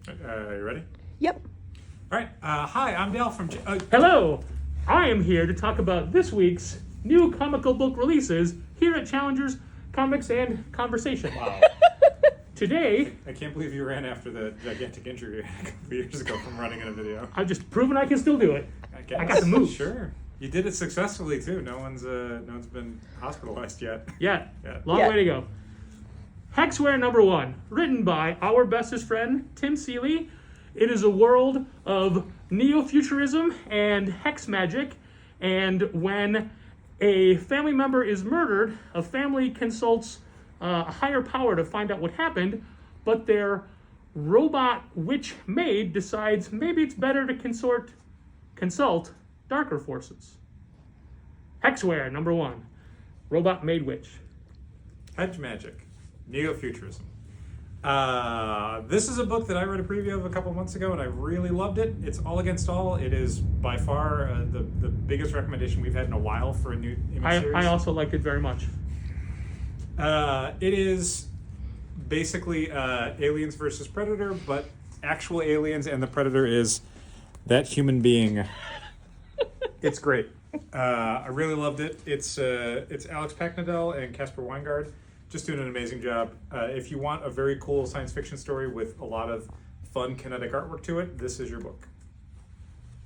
You ready? Yep. All right. Hi, I'm Dale from... Hello, I am here to talk about this week's new comical book releases here at Challengers Comics and Conversation. Wow. Today, I can't believe you ran after the gigantic injury a couple of years ago from running in a video. I've just proven I can still do it. I got the moves. Sure. You did it successfully, too. No one's been hospitalized yet. Yeah, Yeah. long way to go. HEXWARE #1, written by our bestest friend, Tim Seeley. It is a world of neo-futurism and hex magic, and when a family member is murdered, a family consults a higher power to find out what happened, but their robot witch maid decides maybe it's better to consult darker forces. HEXWARE #1, robot maid witch. Hedge magic. Neo-futurism. This is a book that I read a preview of a couple months ago, and I really loved it. It's all against all. It is by far the biggest recommendation we've had in a while for a new image series. I also liked it very much. It is basically aliens versus Predator, but actual aliens, and the Predator is that human being. It's great. I really loved it. It's Alex Packnadel and Casper Weingard just doing an amazing job. If you want a very cool science fiction story with a lot of fun kinetic artwork to it, this is your book.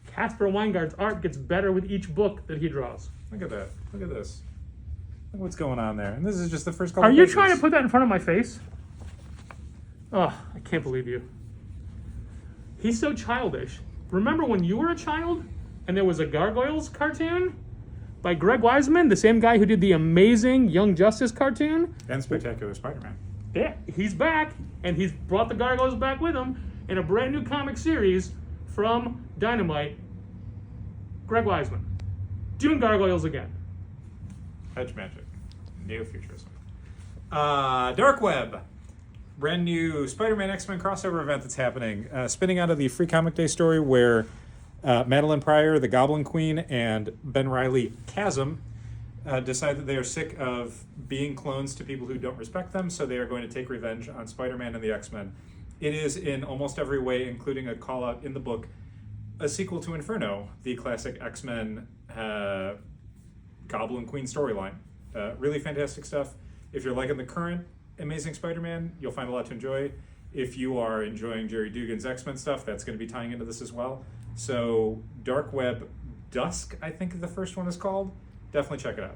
Casper Weingard's art gets better with each book that he draws. Look at that. Look at this. Look what's going on there. And this is just the first couple Are you pages. trying to put that in front of my face? Oh, I can't believe you. He's so childish. Remember when you were a child and there was a Gargoyles cartoon by Greg Weisman, the same guy who did the amazing Young Justice cartoon? And Spectacular Spider-Man. Yeah, he's back, and he's brought the Gargoyles back with him in a brand new comic series from Dynamite. Greg Weisman. Doing Gargoyles again. Hedge magic. Neo-futurism. Dark Web. Brand new Spider-Man X-Men crossover event that's happening. Spinning out of the Free Comic Day story where Madeline Pryor, the Goblin Queen, and Ben Reilly, Chasm, decide that they are sick of being clones to people who don't respect them, so they are going to take revenge on Spider-Man and the X-Men. It is in almost every way, including a call-out in the book, a sequel to Inferno, the classic X-Men Goblin Queen storyline. Really fantastic stuff. If you're liking the current Amazing Spider-Man, you'll find a lot to enjoy. If you are enjoying Jerry Dugan's X-Men stuff, that's going to be tying into this as well. So Dark Web Dusk, I think the first one is called. Definitely check it out.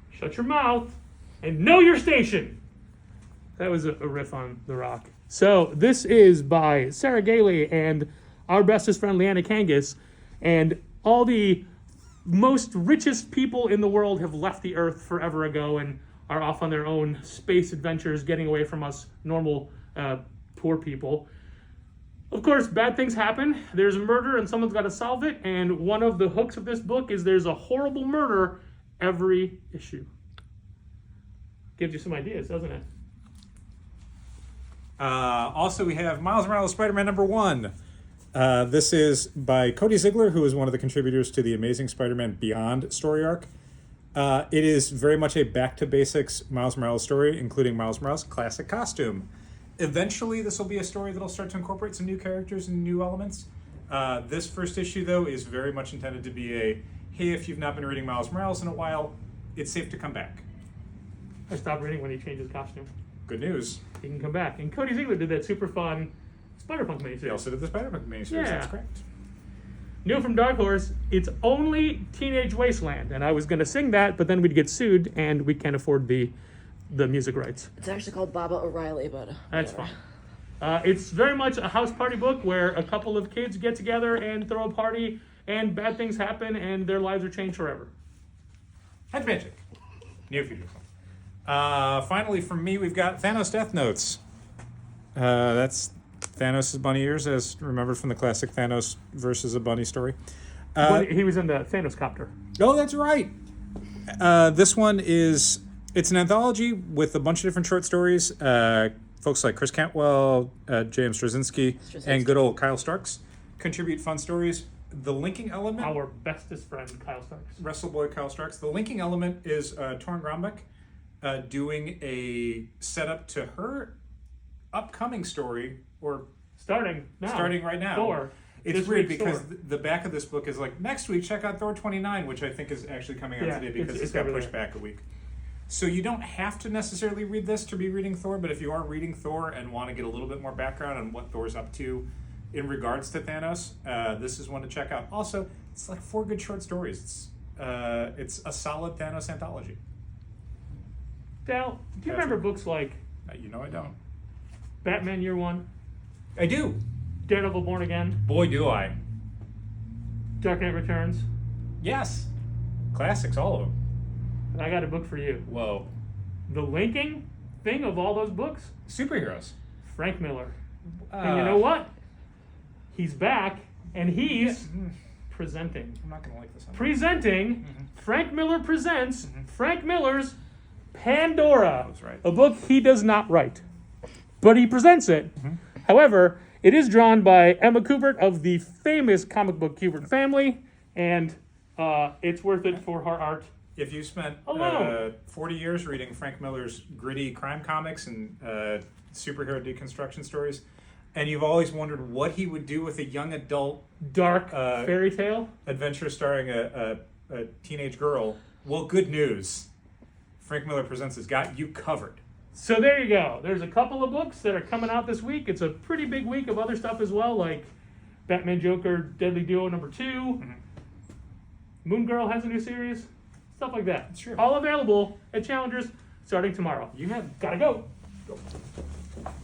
Shut your mouth and know your station. That was a riff on The Rock. So this is by Sarah Gailey and our bestest friend Liana Kangas, and all the most richest people in the world have left the Earth forever ago and are off on their own space adventures, getting away from us normal poor people. Of course, bad things happen. There's a murder and someone's got to solve it, and one of the hooks of this book is there's a horrible murder every issue. Gives you some ideas, doesn't it? Also, we have Miles Morales Spider-Man #1. This is by Cody Ziegler, who is one of the contributors to the Amazing Spider-Man Beyond story arc. It is very much a back-to-basics Miles Morales story, including Miles Morales' classic costume. Eventually, this will be a story that'll start to incorporate some new characters and new elements. This first issue, though, is very much intended to be a, hey, if you've not been reading Miles Morales in a while, it's safe to come back. I stopped reading when he changed his costume. Good news. He can come back. And Cody Ziegler did that super fun Spider-Punk He miniseries. also did the Spider-Man miniseries, Yeah. that's correct. New from Dark Horse, it's only Teenage Wasteland. And I was going to sing that, but then we'd get sued, and we can't afford the music rights. It's actually called Baba O'Reilly, but That's whatever. fine. It's very much a house party book where a couple of kids get together and throw a party, and bad things happen, and their lives are changed forever. Hedge magic. Neo-futurism. Finally, from me, we've got Thanos Death Notes. That's Thanos' bunny ears, as remembered from the classic Thanos versus a bunny story. He was in the Thanos copter. Oh, that's right. This one is, it's an anthology with a bunch of different short stories. Folks like Chris Cantwell, J.M. Straczynski, and good old Kyle Starks contribute fun stories. The linking element... Our bestest friend, Kyle Starks. Wrestle Boy Kyle Starks. The linking element is Torrin Grombeck doing a setup to her upcoming story, or Starting right now. Thor. It's This weird week's because Thor. the back of this book is like, next week check out Thor 29, which I think is actually coming out Yeah, today because it's it's got over pushed there. back a week. So you don't have to necessarily read this to be reading Thor, but if you are reading Thor and want to get a little bit more background on what Thor's up to in regards to Thanos, this is one to check out. Also, it's like 4 good short stories. It's a solid Thanos anthology. Dal, do you remember books like You know I don't. Batman Year One, I do. Daredevil Born Again, Boy, do I. Dark Knight Returns? Yes. Classics, all of them. And I got a book for you. Whoa. The linking thing of all those books, Superheroes. Frank Miller. And you know what? He's back, and he's presenting. I'm not going to like this one. Presenting, Frank Miller presents Frank Miller's Pandora. That's right. A book he does not write, but he presents it. However, it is drawn by Emma Kubert of the famous comic book Kubert family, and it's worth it for her art. If you spent Alone. 40 years reading Frank Miller's gritty crime comics and superhero deconstruction stories, and you've always wondered what he would do with a young adult Dark fairy tale. adventure starring a teenage girl, well, good news. Frank Miller Presents has got you covered. So there you go. There's a couple of books that are coming out this week. It's a pretty big week of other stuff as well, like Batman Joker Deadly Duo #2. Moon Girl has a new series. Stuff like that. That's true. All available at Challengers starting tomorrow. You have. Gotta go.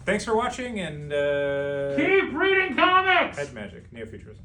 Thanks for watching, and Keep reading comics! Head Magic, Neo-Futurism.